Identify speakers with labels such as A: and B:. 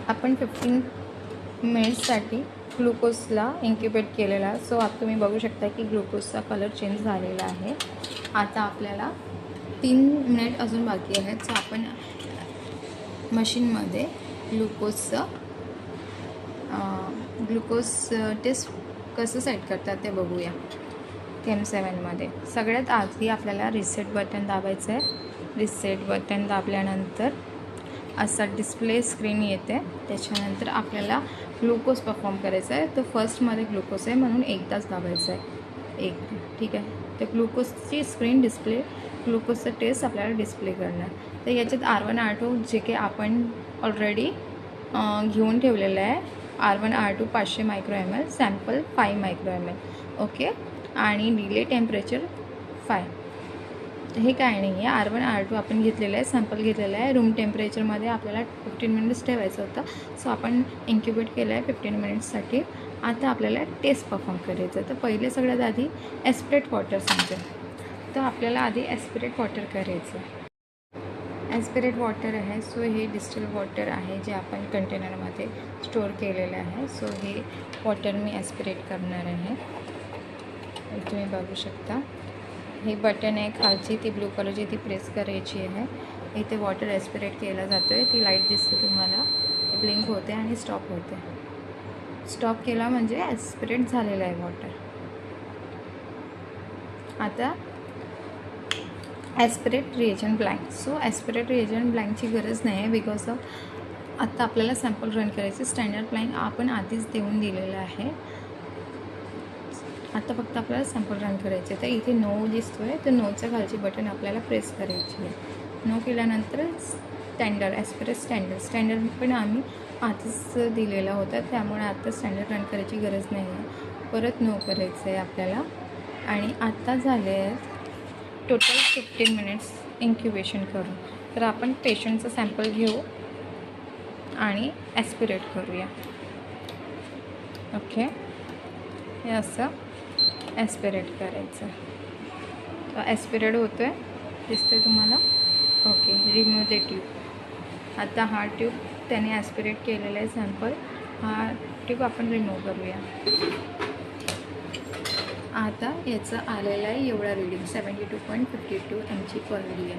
A: आपण 15 मिनिट्ससाठी ग्लुकोजला इन्क्युबेट केलेला. सो आता तुम्ही बघू शकता की ग्लुकोजचा कलर चेंज झालेला आहे. आता आपल्याला 3 मिनिट अजून बाकी आहेत. सो आपण मशीनमध्ये ग्लुकोज टेस्ट कसं सेट करतात ते बघूया. M7मध्ये सगळ्यात आधी आपल्याला रिसेट बटन दाबायचं आहे. रिसेट बटन दाबल्यानंतर असा डिस्प्ले स्क्रीन येते. त्याच्यानंतर आपल्याला ग्लुकोज परफॉर्म करायचा आहे. तर फर्स्टमध्ये ग्लुकोज आहे म्हणून एकदाच दाबायचं आहे. ठीक आहे. तर ग्लुकोजची स्क्रीन डिस्प्ले, ग्लुकोजचं टेस्ट आपल्याला डिस्प्ले करणार. तर याच्यात R1 R2 जे काही आपण ऑलरेडी घेऊन ठेवलेलं आहे. R1 R2 500 μml, sample 5 μml. Okay. आणि डिले टेम्परेचर 5. हे काय नाही आहे. R1 R2 आपण घेतलेलं आहे, सॅम्पल घेतलेलं आहे. रूम टेम्परेचरमध्ये आपल्याला 15 मिनिट्स ठेवायचं होतं. सो आपण इन्क्युबेट केलं आहे 15 मिनिट्ससाठी. आता आपल्याला टेस्ट परफॉर्म करायचं आहे. तर पहिले सगळ्यात आधी ॲस्पिरेट वॉटर सांगते. तर आपल्याला आधी ॲस्पिरेट वॉटर करायचं. ॲस्पिरेट वॉटर आहे. सो हे डिस्टिल वॉटर आहे जे आपण कंटेनरमध्ये स्टोअर केलेलं आहे. सो हे वॉटर मी ॲस्पिरेट करणार आहे. तुम्ही बघू शकता. हे बटन आहे खालची, ती ब्लू कलरची, ती प्रेस करायची आहे. इथे वॉटर ॲस्पिरेट केला जातो आहे. ती लाईट दिसते तुम्हाला, ब्लिंक होते आणि स्टॉप होते. स्टॉप केला म्हणजे ॲस्पिरेट झालेलं आहे वॉटर. आता ॲस्पिरेट रिएजंट ब्लँक. सो ॲस्पिरेट रिएजंट ब्लँकची गरज नाही आहे बिकॉज ऑफ आत्ता आपल्याला सॅम्पल रन करायचे. स्टँडर्ड ब्लँक आपण आधीच देऊन दिलेलं आहे. आता फक्त आपल्याला सॅम्पल रन करायचे. तर इथे नो दिसतो आहे, तर नोच्या खालची बटन आपल्याला प्रेस करायची आहे. नो केल्यानंतर ॲस्पिरेट स्टँडर्ड पण आम्ही आधीच दिलेला होता, त्यामुळे आता स्टँडर्ड रन करायची गरज नाही आहे. परत नो करायचं आहे आपल्याला. आणि आत्ता झाले आहेत टोटल 15 मिनिट्स इन्क्युबेशन करून. तर आपण पेशंटचं सॅम्पल घेऊ आणि ॲस्पिरेट करूया. ओके. हे असं ॲस्पिरेट करायचं. तर ॲस्पिरेट होतो आहे, दिसतं तुम्हाला. ओके. Remove the tube. आता हा ट्यूब त्याने ॲस्पिरेट केलेला आहे सॅम्पल. हा ट्यूब आपण रिमूव्ह करूया. आता याचं आलेलं आहे एवढा रीडिंग 72.52 mg/dl.